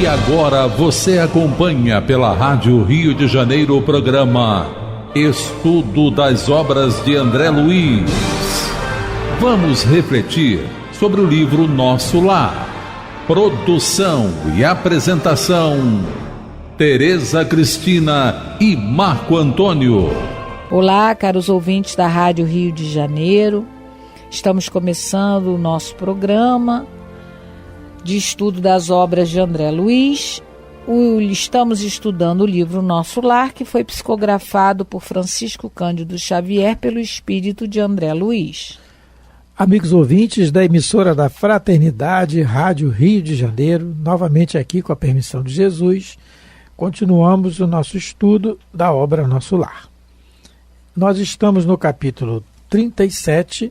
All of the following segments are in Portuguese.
E agora você acompanha pela Rádio Rio de Janeiro o programa Estudo das Obras de André Luiz. Vamos refletir sobre o livro Nosso Lar. Produção e apresentação, Tereza Cristina e Marco Antônio. Olá, caros ouvintes da Rádio Rio de Janeiro. Estamos começando o nosso programa de estudo das obras de André Luiz. Estamos estudando o livro Nosso Lar, que foi psicografado por Francisco Cândido Xavier pelo espírito de André Luiz. Amigos ouvintes da emissora da Fraternidade, Rádio Rio de Janeiro, novamente aqui com a permissão de Jesus, continuamos o nosso estudo da obra Nosso Lar. Nós estamos no capítulo 37,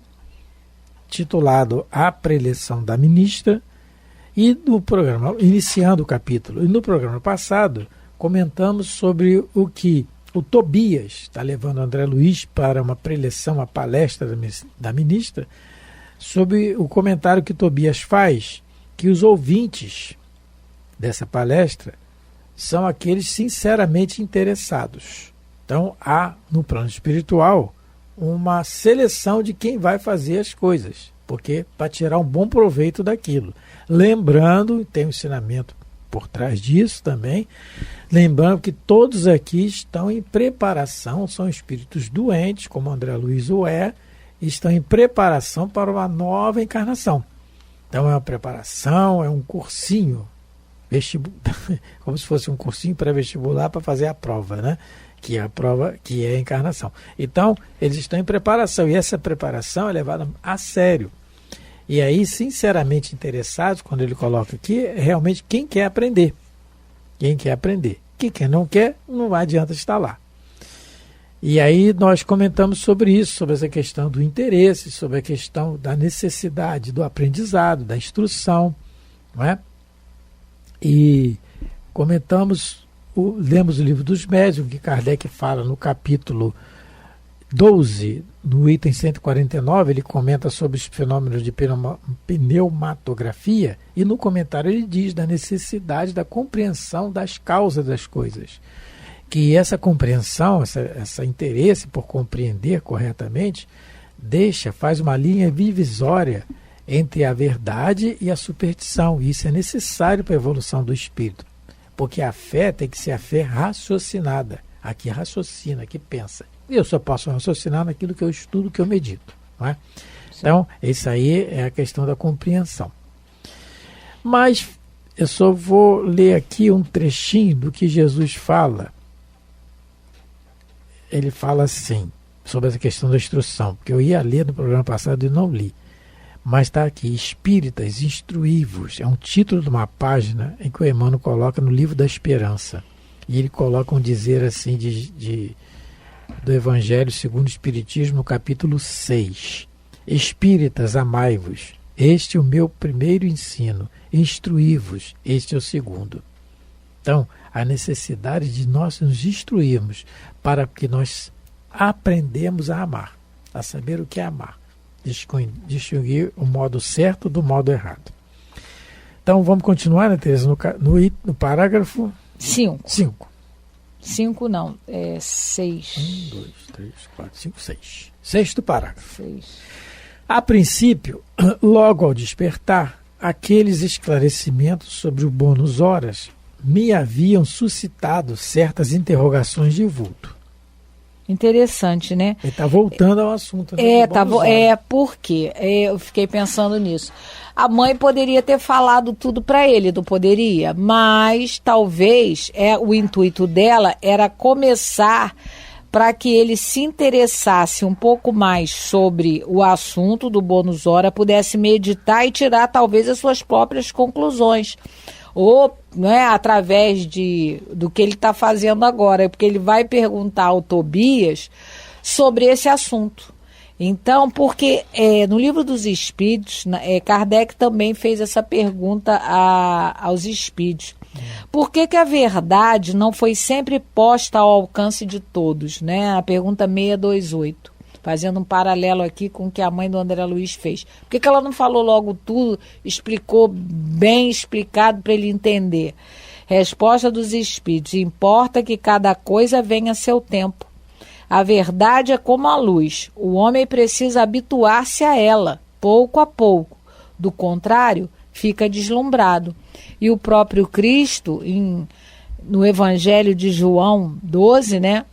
titulado A Preleção da Ministra, e no programa, iniciando o capítulo, e no programa passado, comentamos sobre o que o Tobias está levando André Luiz para uma preleção, uma palestra da ministra, sobre o comentário que Tobias faz, que os ouvintes dessa palestra são aqueles sinceramente interessados. Então, há, no plano espiritual, uma seleção de quem vai fazer as coisas, porque para tirar um bom proveito daquilo. Lembrando, tem um ensinamento por trás disso também, lembrando que todos aqui estão em preparação, são espíritos doentes, como André Luiz o é, e estão em preparação para uma nova encarnação. Então é uma preparação, é um cursinho, como se fosse um cursinho pré-vestibular para fazer a prova, né? Que é a prova, que é a encarnação. Então, eles estão em preparação, e essa preparação é levada a sério. E aí, sinceramente interessados, quando ele coloca aqui, é realmente quem quer aprender. Quem quer aprender. Quem não quer, não adianta estar lá. E aí nós comentamos sobre isso, sobre essa questão do interesse, sobre a questão da necessidade do aprendizado, da instrução, não é? E comentamos, lemos o livro dos médiuns, que Kardec fala no capítulo 12, no item 149, ele comenta sobre os fenômenos de pneumatografia, e no comentário ele diz da necessidade da compreensão das causas das coisas. Que essa compreensão, esse interesse por compreender corretamente, faz uma linha divisória entre a verdade e a superstição. E isso é necessário para a evolução do espírito. Porque a fé tem que ser a fé raciocinada. Aqui raciocina, aqui pensa. E eu só posso raciocinar naquilo que eu estudo, que eu medito. Não é? Então, isso aí é a questão da compreensão. Mas eu só vou ler aqui um trechinho do que Jesus fala. Ele fala assim, sobre essa questão da instrução, porque eu ia ler no programa passado e não li. Mas está aqui, Espíritas, instruí-vos. É um título de uma página em que o Emmanuel coloca no Livro da Esperança. E ele coloca um dizer assim do Evangelho segundo o Espiritismo, no capítulo 6. Espíritas, amai-vos. Este é o meu primeiro ensino. Instruí-vos. Este é o segundo. Então, a necessidade de nós nos instruirmos para que nós aprendemos a amar, a saber o que é amar. Distinguir o modo certo do modo errado. Então, vamos continuar, né, Tereza, no parágrafo 5. 5 não, é 6. 1, 2, 3, 4, 5, 6. Sexto parágrafo. 6. A princípio, logo ao despertar, aqueles esclarecimentos sobre o bônus horas me haviam suscitado certas interrogações de vulto. Interessante, né? Ele está voltando ao assunto. Né, porque eu fiquei pensando nisso. A mãe poderia ter falado tudo para ele, não poderia? Mas talvez o intuito dela era começar para que ele se interessasse um pouco mais sobre o assunto do bônus hora, pudesse meditar e tirar talvez as suas próprias conclusões. Ou, né, através do que ele está fazendo agora, porque ele vai perguntar ao Tobias sobre esse assunto. Então, porque no Livro dos Espíritos, Kardec também fez essa pergunta aos espíritos. Por que a verdade não foi sempre posta ao alcance de todos? Né? A pergunta 628. fazendo um paralelo aqui com o que a mãe do André Luiz fez. Por que ela não falou logo tudo, explicou bem explicado para ele entender? Resposta dos espíritos: importa que cada coisa venha a seu tempo. A verdade é como a luz, o homem precisa habituar-se a ela, pouco a pouco. Do contrário, fica deslumbrado. E o próprio Cristo, no Evangelho de João 12, né?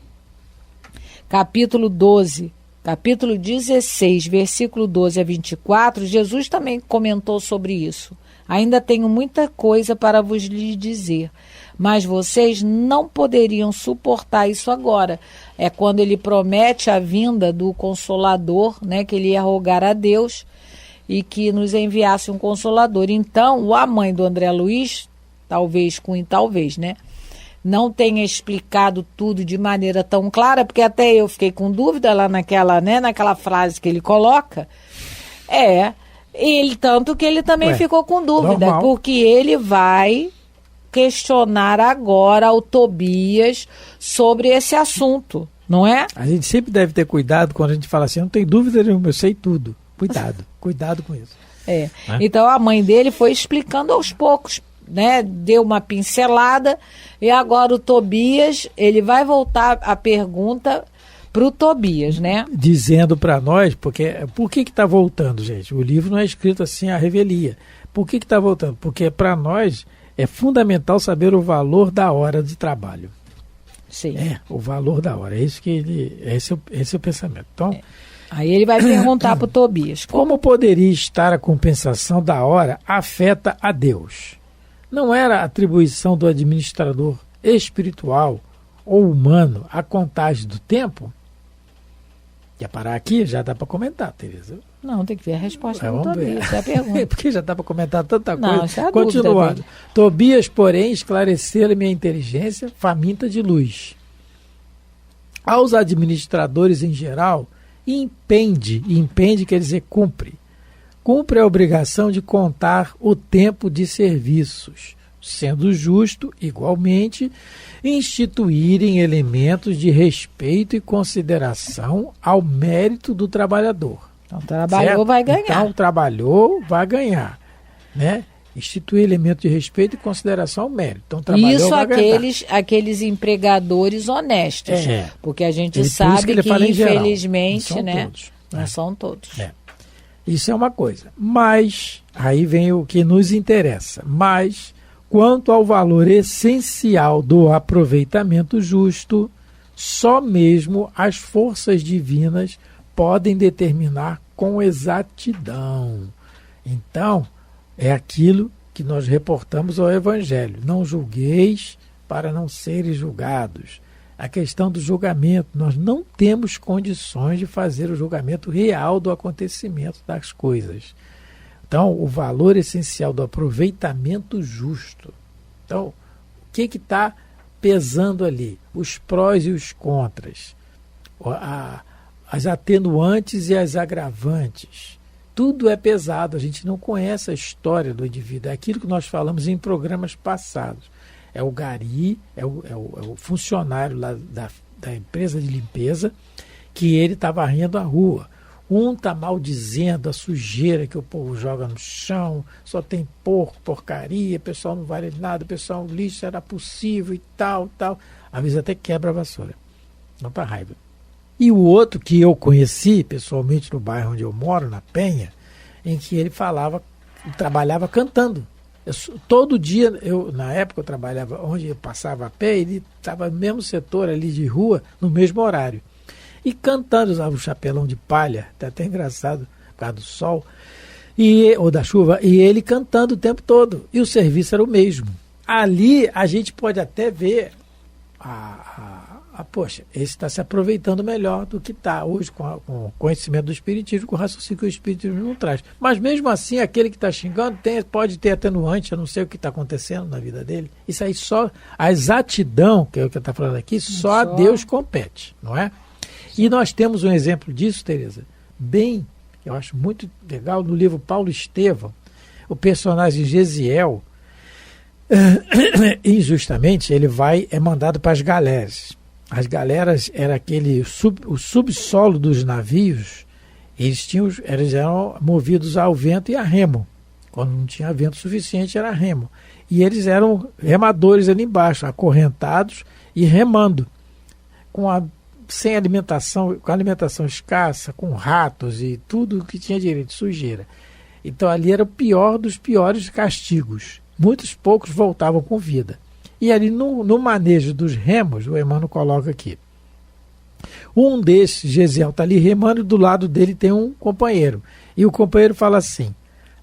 Capítulo 12, capítulo 16, versículo 12 a 24, Jesus também comentou sobre isso. Ainda tenho muita coisa para vos lhe dizer, mas vocês não poderiam suportar isso agora. É quando ele promete a vinda do Consolador, né, que ele ia rogar a Deus e que nos enviasse um Consolador. Então, a mãe do André Luiz, talvez, né, não tenha explicado tudo de maneira tão clara, porque até eu fiquei com dúvida lá naquela frase que ele coloca. Tanto que ele também ficou com dúvida, normal. porque ele vai questionar agora o Tobias sobre esse assunto, não é? A gente sempre deve ter cuidado quando a gente fala assim, não tem dúvida nenhuma, eu sei tudo. Cuidado com isso. Então a mãe dele foi explicando aos poucos, né? Deu uma pincelada e agora o Tobias, ele vai voltar a pergunta para o Tobias, né? Dizendo para nós, por que está voltando, gente? O livro não é escrito assim à revelia. Por que está voltando? Porque para nós é fundamental saber o valor da hora de trabalho. Sim. O valor da hora. Esse é o pensamento. Então, aí ele vai perguntar para o Tobias. Como poderia estar a compensação da hora afeta a Deus? Não era atribuição do administrador espiritual ou humano a contagem do tempo? Quer parar aqui? Já dá para comentar, Tereza. Não, tem que ver a resposta do Vamos Tobias, ver. é a pergunta. Porque já dá para comentar tanta Não, coisa. essa é a Continuando. dúvida Tobias, porém, esclareceu minha inteligência faminta de luz. Aos administradores em geral, impende quer dizer cumpre a obrigação de contar o tempo de serviços, sendo justo, igualmente, instituírem elementos de respeito e consideração ao mérito do trabalhador. Então, trabalhou, certo? vai ganhar. Então, trabalhou, vai ganhar, né? Instituir elementos de respeito e consideração ao mérito. Então, trabalhou, isso vai ganhar. aqueles empregadores honestos, porque a gente sabe que infelizmente, não são né, todos. não são todos. Isso é uma coisa. Mas, aí vem o que nos interessa. Mas, quanto ao valor essencial do aproveitamento justo, só mesmo as forças divinas podem determinar com exatidão. Então, é aquilo que nós reportamos ao Evangelho. Não julgueis para não seres julgados. A questão do julgamento, nós não temos condições de fazer o julgamento real do acontecimento das coisas. Então, o valor essencial do aproveitamento justo. Então, o que está pesando ali? Os prós e os contras, as atenuantes e as agravantes. Tudo é pesado, a gente não conhece a história do indivíduo. É aquilo que nós falamos em programas passados. É o gari, é o funcionário lá da empresa de limpeza, que ele está varrendo a rua. Um está maldizendo a sujeira que o povo joga no chão, só tem porco, porcaria, o pessoal não vale nada, o pessoal lixo era possível e tal. Às vezes até quebra a vassoura. Não para raiva. E o outro que eu conheci pessoalmente no bairro onde eu moro, na Penha, em que ele trabalhava cantando. Todo dia, na época eu trabalhava onde eu passava a pé, ele estava no mesmo setor ali de rua, no mesmo horário. E cantando, usava um chapelão de palha, tá até engraçado, por causa do sol, ou da chuva, e ele cantando o tempo todo. E o serviço era o mesmo. Ali a gente pode até ver, poxa, esse está se aproveitando melhor do que está hoje com o conhecimento do Espiritismo, com o raciocínio que o Espiritismo não traz. Mas mesmo assim, aquele que está xingando pode ter atenuante, eu não sei o que está acontecendo na vida dele. Isso aí só, a exatidão, que é o que está falando aqui, só a Deus compete, não é? E nós temos um exemplo disso, Tereza, eu acho muito legal, no livro Paulo Estevão, o personagem Gesiel, injustamente, ele é mandado para as galeras. as galeras, era aquele o subsolo dos navios, eles eram movidos ao vento e a remo. Quando não tinha vento suficiente, era remo. E eles eram remadores ali embaixo, acorrentados e remando, sem alimentação, com alimentação escassa, com ratos e tudo que tinha direito de sujeira. Então ali era o pior dos piores castigos. Muitos poucos voltavam com vida. E ali no manejo dos remos, o Emmanuel coloca aqui. Um desses, Gesiel, está ali remando e do lado dele tem um companheiro. E o companheiro fala assim: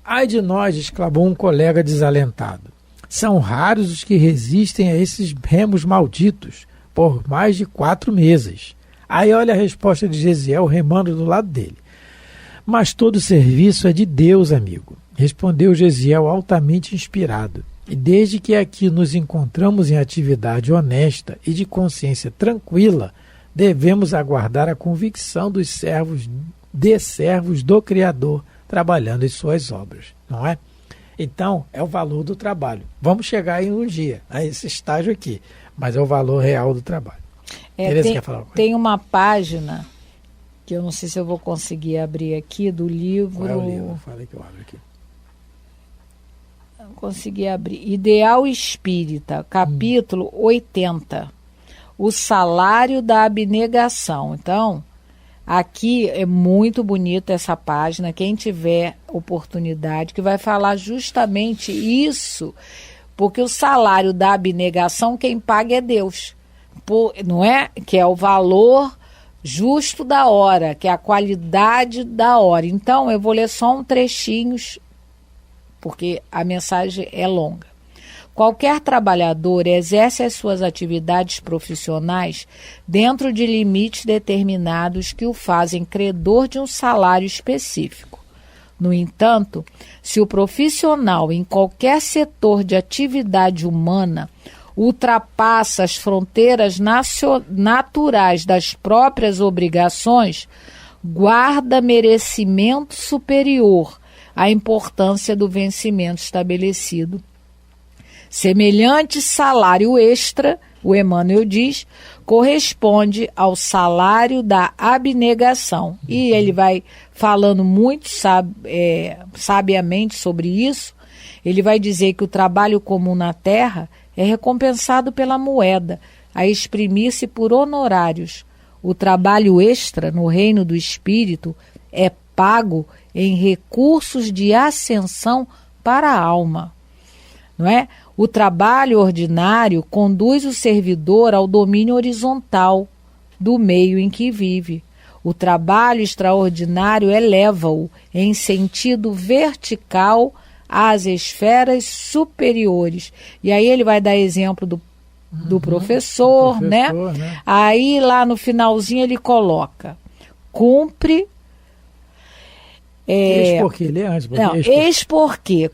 ai de nós, exclamou um colega desalentado. São raros os que resistem a esses remos malditos por mais de 4 meses. Aí olha a resposta de Gesiel remando do lado dele. Mas todo serviço é de Deus, amigo, respondeu Gesiel altamente inspirado. E desde que aqui nos encontramos em atividade honesta e de consciência tranquila, devemos aguardar a convicção dos servos do Criador trabalhando em suas obras, não é? Então, é o valor do trabalho. Vamos chegar aí um dia, a esse estágio aqui, mas é o valor real do trabalho. Quer falar tem uma página, que eu não sei se eu vou conseguir abrir aqui, do livro... Qual é o livro? Fala que eu abro aqui. Não consegui abrir. Ideal Espírita, capítulo 80. O salário da abnegação. Então, aqui é muito bonita essa página. Quem tiver oportunidade, que vai falar justamente isso, porque o salário da abnegação, quem paga é Deus. Não é? Que é o valor justo da hora, que é a qualidade da hora. Então, eu vou ler só um trechinho, porque a mensagem é longa. Qualquer trabalhador exerce as suas atividades profissionais dentro de limites determinados que o fazem credor de um salário específico. No entanto, se o profissional em qualquer setor de atividade humana ultrapassa as fronteiras naturais das próprias obrigações, guarda merecimento superior à importância do vencimento estabelecido. Semelhante salário extra, o Emmanuel diz, corresponde ao salário da abnegação. E ele vai falando muito sabiamente sobre isso. Ele vai dizer que o trabalho comum na terra é recompensado pela moeda, a exprimir-se por honorários. O trabalho extra no reino do espírito é pago em recursos de ascensão para a alma. Não é? O trabalho ordinário conduz o servidor ao domínio horizontal do meio em que vive. O trabalho extraordinário eleva-o em sentido vertical às esferas superiores. E aí ele vai dar exemplo do professor, né? Aí lá no finalzinho ele coloca: cumpre... Eis porque, lê antes. Eis porque,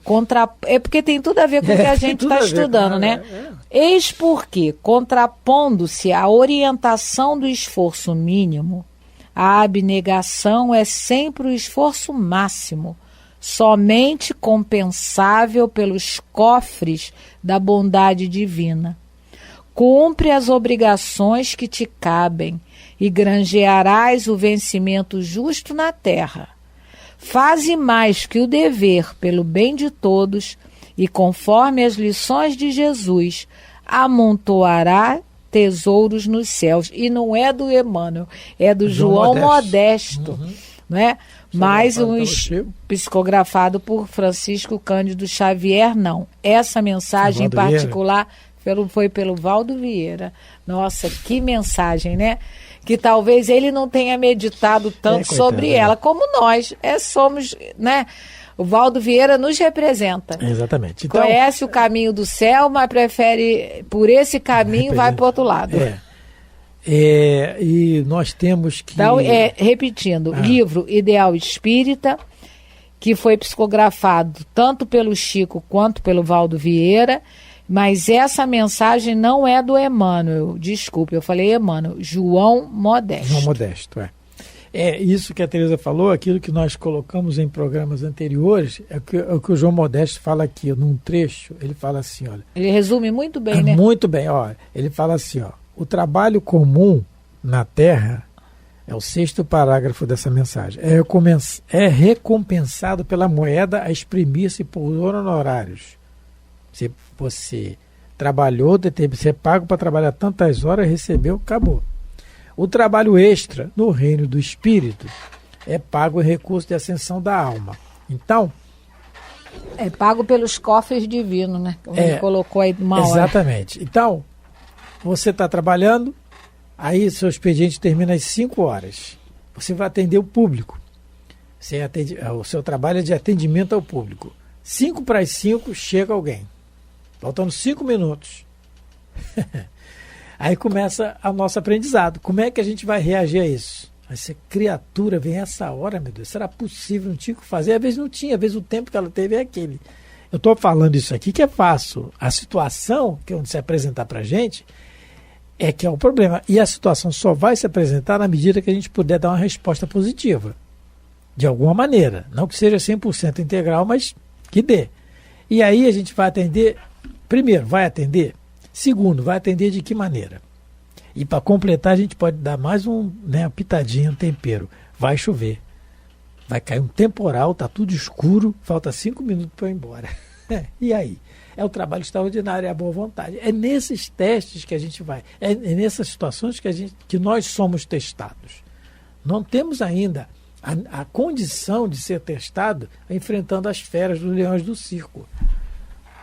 é porque tem tudo a ver com o que a gente está estudando, né? Eis porque, contrapondo-se à orientação do esforço mínimo, a abnegação é sempre o esforço máximo, somente compensável pelos cofres da bondade divina. Cumpre as obrigações que te cabem e granjearás o vencimento justo na terra. Faze mais que o dever pelo bem de todos e, conforme as lições de Jesus, amontoará tesouros nos céus. E não é do Emmanuel, é do João Modesto, né? Mais um psicografado por Francisco Cândido Xavier, não. Essa mensagem em particular foi pelo Valdo Vieira. Nossa, que mensagem, né? Que talvez ele não tenha meditado tanto sobre ela, como nós somos, né? O Valdo Vieira nos representa. Exatamente. Então, conhece o caminho do céu, mas prefere, por esse caminho, vai para o outro lado. E nós temos que... Então, repetindo, livro Ideal Espírita, que foi psicografado tanto pelo Chico quanto pelo Valdo Vieira, mas essa mensagem não é do Emmanuel. Desculpe, eu falei Emmanuel. João Modesto. João Modesto, É isso que a Tereza falou, aquilo que nós colocamos em programas anteriores, é o que o João Modesto fala aqui, num trecho, ele fala assim, olha... Ele resume muito bem, né? Muito bem, ó. Ele fala assim, ó. o trabalho comum na terra, é o 6º parágrafo dessa mensagem, é recompensado pela moeda a exprimir-se por honorários. Se você trabalhou, você é pago para trabalhar tantas horas, recebeu, acabou. O trabalho extra no reino do espírito é pago em recurso de ascensão da alma. Então, é pago pelos cofres divinos, né? Como ele colocou aí uma hora. Exatamente. Então, você está trabalhando, aí seu expediente termina às 5 horas. Você vai atender o público. O seu trabalho é de atendimento ao público. 5 para as 5 chega alguém. Faltando 5 minutos. Aí começa o nosso aprendizado. Como é que a gente vai reagir a isso? Essa criatura vem essa hora, meu Deus, será possível? Não tinha o que fazer? Às vezes não tinha, às vezes o tempo que ela teve é aquele. Eu estou falando isso aqui que é fácil. A situação que se apresentar para a gente é que é o problema. E a situação só vai se apresentar na medida que a gente puder dar uma resposta positiva. De alguma maneira. Não que seja 100% integral, mas que dê. E aí a gente vai atender. Primeiro, vai atender. Segundo, vai atender de que maneira? E para completar, a gente pode dar mais uma pitadinha, um tempero. Vai chover. Vai cair um temporal, está tudo escuro, falta 5 minutos para eu ir embora. E aí? É o trabalho extraordinário, é a boa vontade. É nesses testes que a gente vai. É nessas situações que nós somos testados. Não temos ainda a condição de ser testado enfrentando as feras dos leões do circo.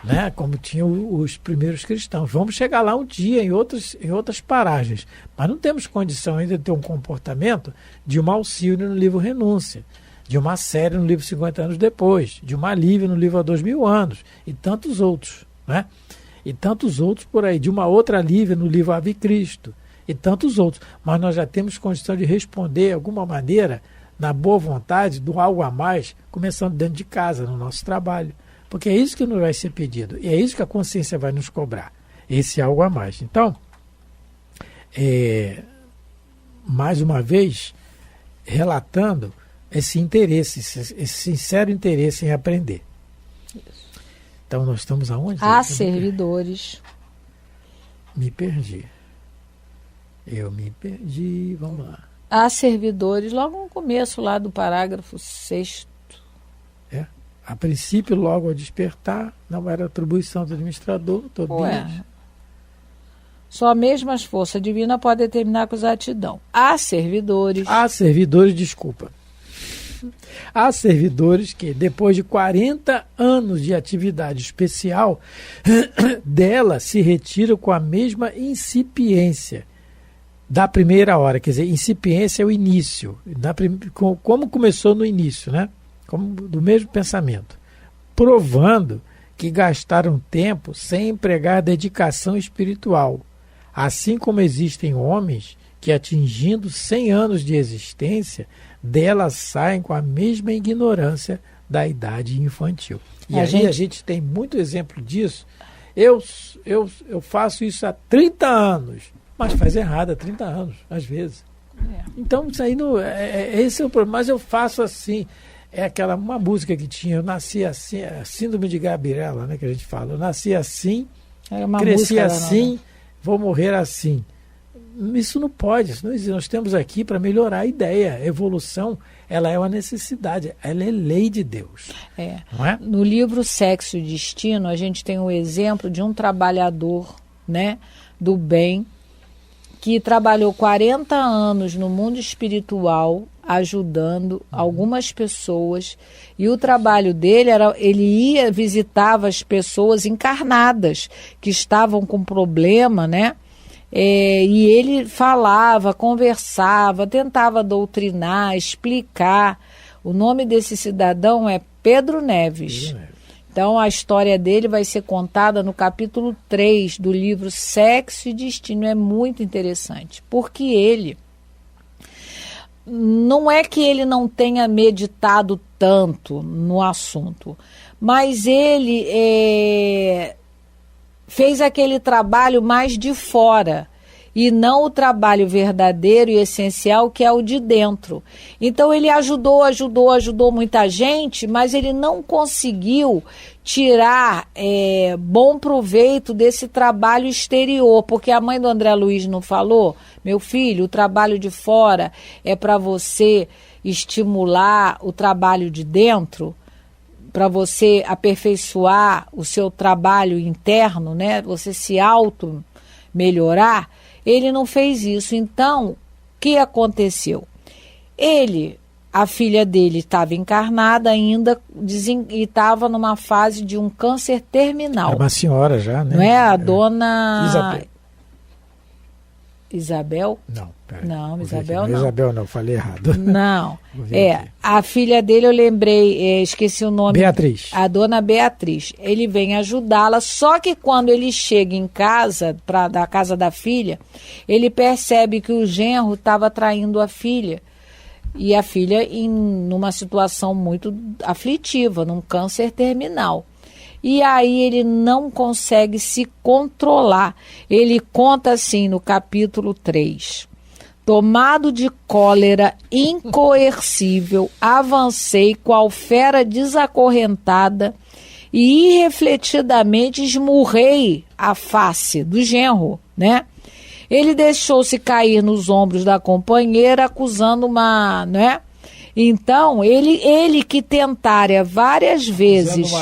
Né? Como tinham os primeiros cristãos. Vamos chegar lá um dia em outras paragens, mas não temos condição ainda de ter um comportamento de uma Alcíone no livro Renúncia, de uma série no livro 50 anos depois, de uma Lívia no livro Há 2000 anos, e tantos outros, né? E tantos outros por aí, de uma outra Lívia no livro Ave Cristo, e tantos outros. Mas nós já temos condição de responder, de alguma maneira, na boa vontade, do algo a mais, começando dentro de casa, no nosso trabalho. Porque é isso que nos vai ser pedido. E é isso que a consciência vai nos cobrar. Esse algo a mais. Então, mais uma vez, relatando esse interesse, esse sincero interesse em aprender. Isso. Então, nós estamos aonde? Há servidores. Me perdi. Eu me perdi. Vamos lá. Há servidores, logo no começo lá do parágrafo 6º. A princípio, logo ao despertar, não era atribuição do administrador, Tobias. Só mesmo as forças divinas podem determinar com exatidão. Há servidores, desculpa. Há servidores que, depois de 40 anos de atividade especial, dela se retiram com a mesma incipiência da primeira hora. Quer dizer, incipiência é o início. Como começou no início, né? Como do mesmo pensamento, provando que gastaram tempo sem empregar dedicação espiritual, assim como existem homens que, atingindo 100 anos de existência, delas saem com a mesma ignorância da idade infantil. E a gente tem muito exemplo disso. Eu faço isso há 30 anos, mas faz errado há 30 anos, às vezes. Então, isso aí não, esse é o problema, mas eu faço assim. É uma música que tinha, eu nasci assim, síndrome de Gabriela, né, que a gente fala. Eu nasci assim, cresci assim, vou morrer assim. Isso não pode, isso não existe. Nós temos aqui para melhorar a ideia. A evolução, ela é uma necessidade, ela é lei de Deus. Não é? No livro Sexo e Destino, a gente tem um exemplo de um trabalhador, né, do bem, que trabalhou 40 anos no mundo espiritual, ajudando algumas pessoas, e o trabalho dele ele visitava as pessoas encarnadas que estavam com problema, né? E ele falava, conversava, tentava doutrinar, explicar. O nome desse cidadão é Pedro Neves. Então, a história dele vai ser contada no capítulo 3 do livro Sexo e Destino. É muito interessante, porque ele... Não é que ele não tenha meditado tanto no assunto, mas ele fez aquele trabalho mais de fora. e não o trabalho verdadeiro e essencial, que é o de dentro. Então ele ajudou muita gente, mas ele não conseguiu tirar bom proveito desse trabalho exterior, porque a mãe do André Luiz não falou: meu filho, o trabalho de fora é para você estimular o trabalho de dentro, para você aperfeiçoar o seu trabalho interno, né? Você se auto-melhorar. Ele não fez isso. Então, o que aconteceu? A filha dele estava encarnada ainda e estava numa fase de um câncer terminal. É uma senhora já, né? Não é? A dona... Isabel? Não, peraí. Não, Isabel não. Isabel não, falei errado. Não. A filha dele, eu lembrei, esqueci o nome. Beatriz. A dona Beatriz. Ele vem ajudá-la, só que quando ele chega em casa, da casa da filha, ele percebe que o genro estava traindo a filha. E a filha numa situação muito aflitiva, num câncer terminal. E aí ele não consegue se controlar. Ele conta assim no capítulo 3. Tomado de cólera incoercível, avancei qual fera desacorrentada e irrefletidamente esmurrei a face do genro, né? Ele deixou-se cair nos ombros da companheira, acusando uma, né? Então, ele que tentara várias vezes...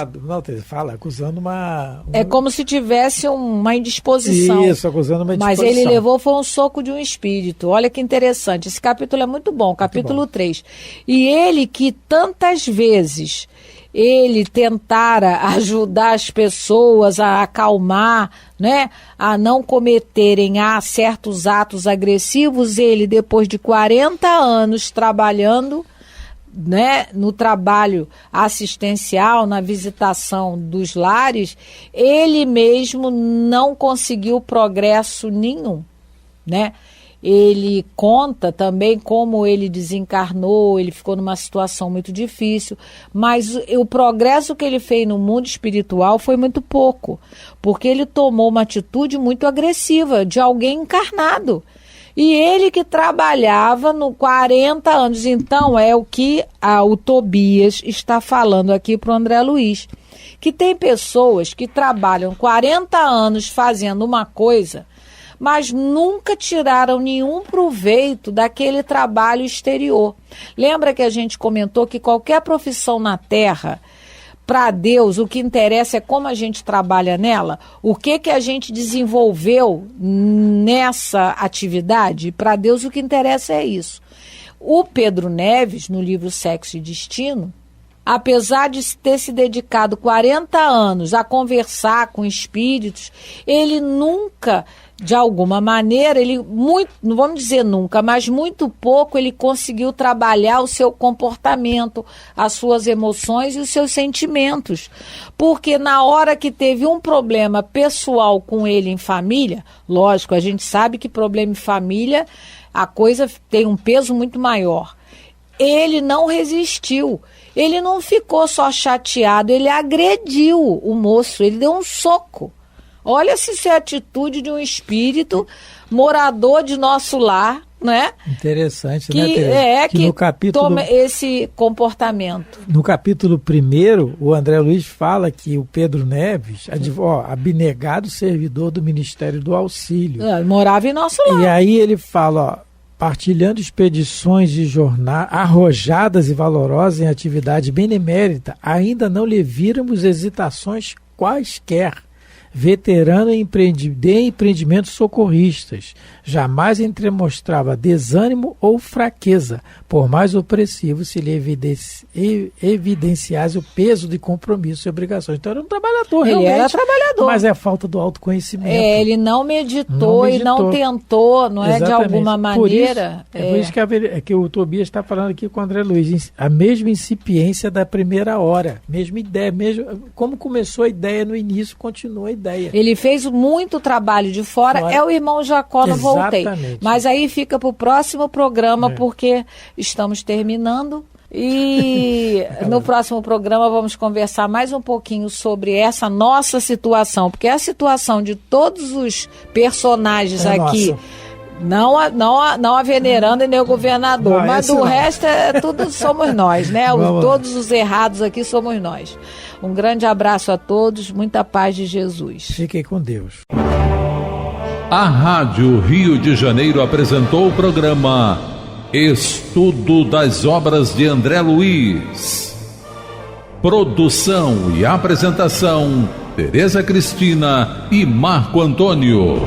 acusando uma... É como se tivesse uma indisposição. Isso, acusando uma indisposição. Mas ele levou, foi um soco de um espírito. Olha que interessante. Esse capítulo é muito bom, capítulo 3. E ele que tantas vezes... ele tentara ajudar as pessoas a acalmar, né, a não cometerem certos atos agressivos, ele, depois de 40 anos trabalhando, né, no trabalho assistencial, na visitação dos lares, ele mesmo não conseguiu progresso nenhum, né? Ele conta também como ele desencarnou, ele ficou numa situação muito difícil, mas o progresso que ele fez no mundo espiritual foi muito pouco, porque ele tomou uma atitude muito agressiva de alguém encarnado. E ele que trabalhava no 40 anos. Então é o que o Tobias está falando aqui para o André Luiz, que tem pessoas que trabalham 40 anos fazendo uma coisa, mas nunca tiraram nenhum proveito daquele trabalho exterior. Lembra que a gente comentou que qualquer profissão na Terra, para Deus, o que interessa é como a gente trabalha nela, o que a gente desenvolveu nessa atividade. Para Deus, o que interessa é isso. O Pedro Neves, no livro Sexo e Destino, apesar de ter se dedicado 40 anos a conversar com espíritos, ele nunca, de alguma maneira, não vamos dizer nunca, mas muito pouco ele conseguiu trabalhar o seu comportamento, as suas emoções e os seus sentimentos. Porque na hora que teve um problema pessoal com ele em família, lógico, a gente sabe que problema em família, a coisa tem um peso muito maior. Ele não resistiu. Ele não ficou só chateado, ele agrediu o moço, ele deu um soco. Olha se isso é a atitude de um espírito morador de nosso lar, né? Interessante, que, né, Tereza? Que no capítulo, toma esse comportamento. No capítulo 1, o André Luiz fala que o Pedro Neves, abnegado servidor do Ministério do Auxílio. Morava em nosso lar. E aí ele fala, partilhando expedições de jornada arrojadas e valorosas em atividade benemérita, ainda não lhe víramos hesitações quaisquer. Veterano em empreendimentos socorristas, jamais entremostrava desânimo ou fraqueza, por mais opressivo se lhe evidenciasse o peso de compromisso e obrigações. Então era um trabalhador, realmente. Ele era trabalhador. Mas é a falta do autoconhecimento. Ele não meditou e não tentou, não é? Exatamente. De alguma maneira. Por isso que o Tobias está falando aqui com o André Luiz, a mesma incipiência da primeira hora, mesma ideia, como começou a ideia no início, continua a ideia. Ele fez muito trabalho de fora. É o irmão Jacó, não voltei. Mas aí fica para o próximo programa, porque estamos terminando. E no próximo programa vamos conversar mais um pouquinho sobre essa nossa situação, porque a situação de todos os personagens aqui Não a venerando e nem o governador, Não, mas esse do não. resto tudo somos nós, né? Vamos lá. Todos os errados aqui somos nós. Um grande abraço a todos, muita paz de Jesus. Fiquem com Deus. A Rádio Rio de Janeiro apresentou o programa Estudo das Obras de André Luiz. Produção e apresentação: Tereza Cristina e Marco Antônio.